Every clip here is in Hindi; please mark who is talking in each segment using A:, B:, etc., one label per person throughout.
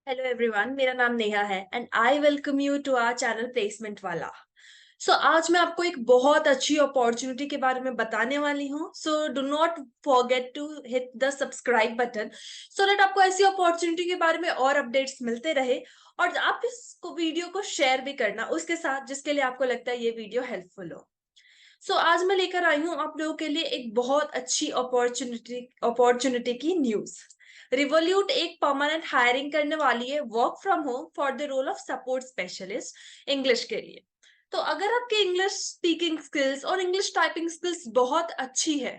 A: हेलो एवरीवन, मेरा नाम नेहा है and I welcome you to our channel placement वाला। आज मैं आपको एक बहुत अच्छी अपॉर्चुनिटी के बारे में बताने वाली हूँ। So do not forget to hit the subscribe button so that आपको ऐसी अपॉर्चुनिटी के बारे में और अपडेट्स मिलते रहे। और आप इस वीडियो को शेयर भी करना उसके साथ जिसके लिए आपको लगता है ये वीडियो हेल्पफुल हो। आज मैं लेकर आई हूँ आप लोगों के लिए एक बहुत अच्छी अपॉर्चुनिटी की न्यूज। रिवोल्यूट एक परमानेंट हायरिंग करने वाली है work from home for the role of support specialist English के लिए। तो अगर आपकी इंग्लिश स्पीकिंग स्किल्स और इंग्लिश टाइपिंग स्किल्स बहुत अच्छी है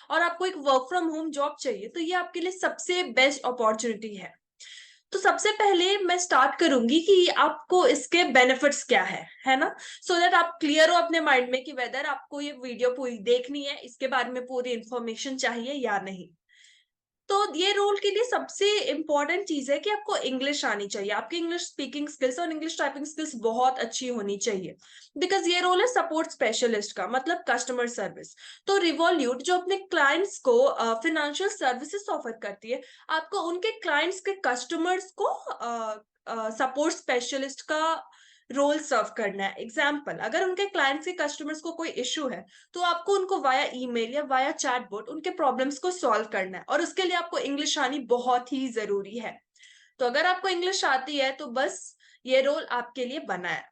A: और आपको एक वर्क फ्रॉम होम जॉब चाहिए तो ये आपके लिए सबसे बेस्ट अपॉर्चुनिटी है। तो सबसे पहले मैं स्टार्ट करूंगी कि आपको इसके बेनिफिट्स क्या है ना। सो दैट आप क्लियर हो अपने माइंड में कि वेदर आपको ये वीडियो पूरी देखनी है, इसके बारे में पूरी इंफॉर्मेशन चाहिए या नहीं। तो ये रोल के लिए सबसे इंपॉर्टेंट चीज है कि आपको इंग्लिश आनी चाहिए। आपकी इंग्लिश स्पीकिंग स्किल्स और इंग्लिश टाइपिंग स्किल्स बहुत अच्छी होनी चाहिए। बिकॉज ये रोल है सपोर्ट स्पेशलिस्ट का, मतलब कस्टमर सर्विस। तो रिवॉल्यूट जो अपने क्लाइंट्स को फाइनेंशियल सर्विसेज ऑफर करती है, आपको उनके क्लाइंट्स के कस्टमर्स को सपोर्ट स्पेशलिस्ट का रोल सर्व करना है। एग्जाम्पल, अगर उनके क्लाइंट्स के कस्टमर्स को कोई इशू है तो आपको उनको वाया ईमेल या वाया चैटबॉट उनके प्रॉब्लम्स को सॉल्व करना है, और उसके लिए आपको इंग्लिश आनी बहुत ही जरूरी है। तो अगर आपको इंग्लिश आती है तो बस ये रोल आपके लिए बना है।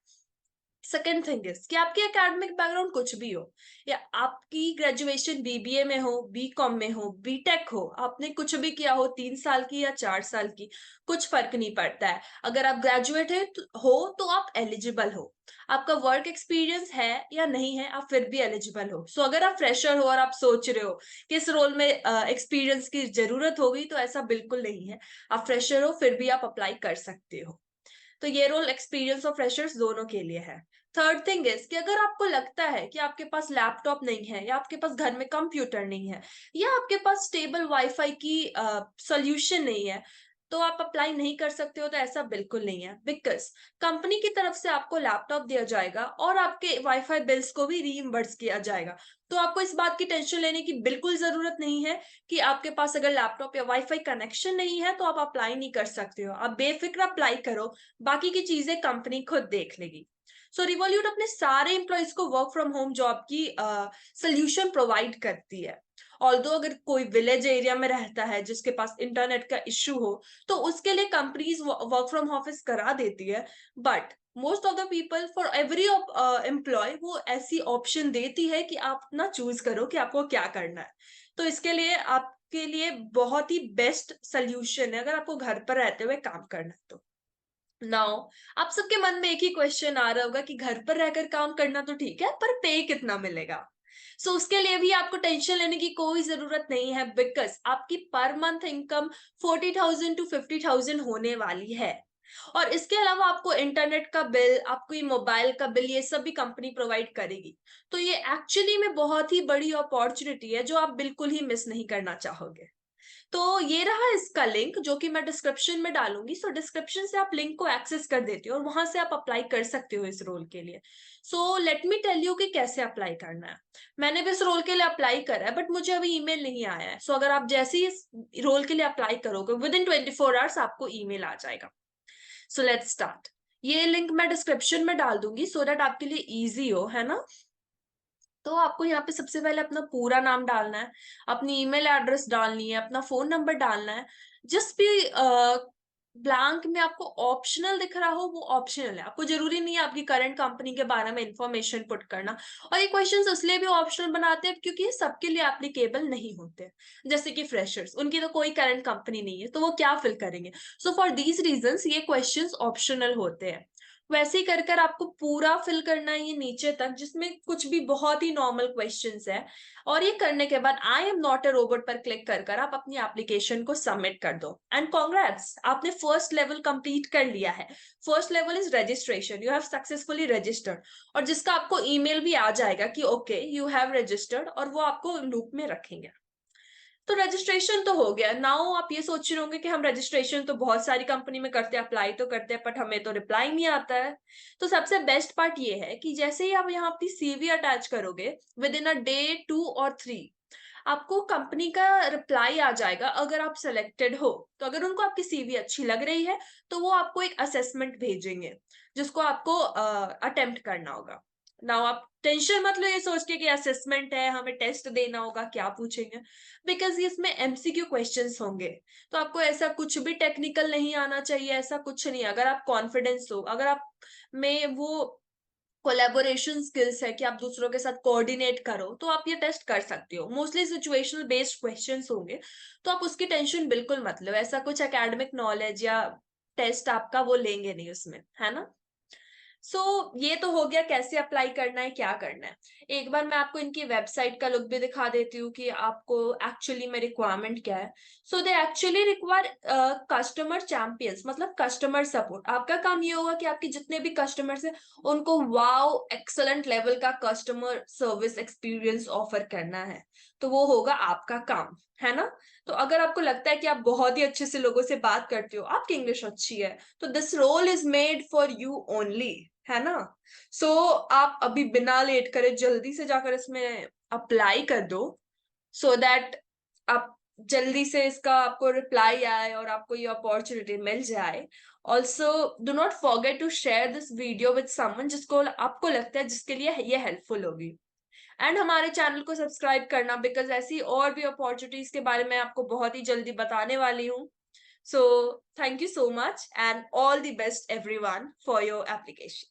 A: सेकेंड थिंग इज कि आपकी एकेडमिक बैकग्राउंड कुछ भी हो, या आपकी ग्रेजुएशन बीबीए में हो, बीकॉम में हो, बीटेक हो, आपने कुछ भी किया हो, 3 साल की या 4 साल की, कुछ फर्क नहीं पड़ता है। अगर आप ग्रेजुएट हो तो आप एलिजिबल हो। आपका वर्क एक्सपीरियंस है या नहीं है, आप फिर भी एलिजिबल हो। अगर आप फ्रेशर हो और आप सोच रहे हो कि इस रोल में एक्सपीरियंस की जरूरत होगी, तो ऐसा बिल्कुल नहीं है। आप फ्रेशर हो फिर भी आप अप्लाई कर सकते हो। तो ये रोल एक्सपीरियंस और फ्रेशर्स दोनों के लिए है। थर्ड थिंग इज कि अगर आपको लगता है कि आपके पास लैपटॉप नहीं है, या आपके पास घर में कंप्यूटर नहीं है, या आपके पास स्टेबल वाईफाई की सोल्यूशन नहीं है, तो आप अप्लाई नहीं कर सकते हो, तो ऐसा बिल्कुल नहीं है। बिकॉज कंपनी की तरफ से आपको लैपटॉप दिया जाएगा और आपके वाईफाई बिल्स को भी रीइंबर्स किया जाएगा। तो आपको इस बात की टेंशन लेने की बिल्कुल जरूरत नहीं है कि आपके पास अगर लैपटॉप या वाईफाई कनेक्शन नहीं है तो आप अप्लाई नहीं कर सकते हो। आप बेफिक्र अप्लाई करो, बाकी की चीजें कंपनी खुद देख लेगी। रिवॉल्यूट अपने सारे एम्प्लॉयज को वर्क फ्रॉम होम जॉब की सोल्यूशन प्रोवाइड करती है। ऑल्दो अगर कोई विलेज एरिया में रहता है जिसके पास इंटरनेट का इश्यू हो, तो उसके लिए कंपनीज वर्क फ्रॉम ऑफिस करा देती है। But most of the people, for every employ, वो ऐसी ऑप्शन देती है कि आप ना चूज करो कि आपको क्या करना है। तो इसके लिए आपके लिए बहुत ही बेस्ट सोल्यूशन है अगर आपको घर पर रहते हुए काम करना है तो। नाउ, आप सबके मन में एक ही क्वेश्चन आ रहा होगा कि घर पर रहकर काम करना तो ठीक है, पर पे कितना मिलेगा। उसके लिए भी आपको टेंशन लेने की कोई जरूरत नहीं है। बिकॉज आपकी पर मंथ इनकम 40,000 टू 50,000 होने वाली है। और इसके अलावा आपको इंटरनेट का बिल, आपको ये मोबाइल का बिल, ये सब भी कंपनी प्रोवाइड करेगी। तो ये एक्चुअली में बहुत ही बड़ी अपॉर्चुनिटी है जो आप बिल्कुल ही मिस नहीं करना चाहोगे। तो ये रहा इसका लिंक जो कि मैं डिस्क्रिप्शन में डालूंगी। डिस्क्रिप्शन से आप लिंक को एक्सेस कर देते हो और वहां से आप अप्लाई कर सकते हो इस रोल के लिए। लेट मी टेल यू कि कैसे अप्लाई करना है। मैंने भी इस रोल के लिए अप्लाई करा है, बट मुझे अभी ईमेल नहीं आया है। अगर आप जैसे ही इस रोल के लिए अप्लाई करोगे, विद इन 24 आवर्स आपको ईमेल आ जाएगा। Let's start. ये लिंक मैं डिस्क्रिप्शन में डाल दूंगी सो दैट आपके लिए इजी हो, है ना। तो आपको यहाँ पे सबसे पहले अपना पूरा नाम डालना है, अपनी ईमेल एड्रेस डालनी है, अपना फोन नंबर डालना है। जिस भी ब्लैंक में आपको ऑप्शनल दिख रहा हो वो ऑप्शनल है, आपको जरूरी नहीं है आपकी करंट कंपनी के बारे में इंफॉर्मेशन पुट करना। और ये क्वेश्चंस इसलिए भी ऑप्शनल बनाते हैं क्योंकि ये सबके लिए एप्लीकेबल नहीं होते। जैसे कि फ्रेशर्स, उनकी तो कोई करंट कंपनी नहीं है तो वो क्या फिल करेंगे। फॉर दीज रीजंस ये क्वेश्चंस ऑप्शनल होते हैं। वैसे ही कर कर आपको पूरा फिल करना है ये नीचे तक, जिसमें कुछ भी बहुत ही नॉर्मल क्वेश्चंस है। और ये करने के बाद I am not a robot पर क्लिक कर कर आप अपनी एप्लीकेशन को सबमिट कर दो। एंड कॉन्ग्रेट्स, आपने फर्स्ट लेवल कंप्लीट कर लिया है। First level is registration, you have successfully registered. और जिसका आपको ईमेल भी आ जाएगा कि ओके यू हैव रजिस्टर्ड, और वो आपको लूप में रखेंगे। तो रजिस्ट्रेशन तो हो गया। नाउ आप ये सोच रहे होंगे कि हम रजिस्ट्रेशन तो बहुत सारी कंपनी में करते हैं, अप्लाई तो करते हैं, बट हमें तो रिप्लाई नहीं आता है। तो सबसे बेस्ट पार्ट ये है कि जैसे ही आप यहाँ अपनी सीवी अटैच करोगे, विद इन अ डे 2 और 3 आपको कंपनी का रिप्लाई आ जाएगा अगर आप सिलेक्टेड हो। तो अगर उनको आपकी सीवी अच्छी लग रही है तो वो आपको एक असेसमेंट भेजेंगे जिसको आपको अटेम्प्ट करना होगा। नाउ आप टेंशन मत लो ये सोच के कि असेसमेंट है, हमें टेस्ट देना होगा, क्या पूछेंगे, बिकॉज इसमें एमसीक्यू क्वेश्चंस होंगे। तो आपको ऐसा कुछ भी टेक्निकल नहीं आना चाहिए, ऐसा कुछ नहीं। अगर आप कॉन्फिडेंस हो, अगर आप में वो कोलैबोरेशन स्किल्स है कि आप दूसरों के साथ कोऑर्डिनेट करो, तो आप ये टेस्ट कर सकते हो। मोस्टली सिचुएशनल बेस्ड क्वेश्चंस होंगे, तो आप उसकी टेंशन बिल्कुल मत लो। ऐसा कुछ एकेडमिक नॉलेज या टेस्ट आपका वो लेंगे नहीं उसमें, है ना। ये तो हो गया कैसे अप्लाई करना है, क्या करना है। एक बार मैं आपको इनकी वेबसाइट का लुक भी दिखा देती हूँ कि आपको एक्चुअली में रिक्वायरमेंट क्या है। They actually require customer champions, मतलब कस्टमर सपोर्ट। आपका काम ये होगा कि आपके जितने भी कस्टमर्स हैं उनको वाओ एक्सलेंट लेवल का कस्टमर सर्विस एक्सपीरियंस ऑफर करना है। तो वो होगा आपका काम, है ना। तो अगर आपको लगता है कि आप बहुत ही अच्छे से लोगों से बात करते हो, आपकी इंग्लिश अच्छी है, तो this role is made for you only, है ना। आप अभी बिना लेट करे जल्दी से जाकर इसमें अप्लाई कर दो, सो दैट आप जल्दी से इसका आपको रिप्लाई आए और आपको ये अपॉर्चुनिटी मिल जाए। Also do not forget to share this video with someone जिसको आपको लगता है जिसके लिए ये हेल्पफुल होगी। एंड हमारे चैनल को सब्सक्राइब करना, बिकॉज ऐसी और भी अपॉर्चुनिटीज के बारे में आपको बहुत ही जल्दी बताने वाली हूँ। So thank you so much and all the best everyone for your application.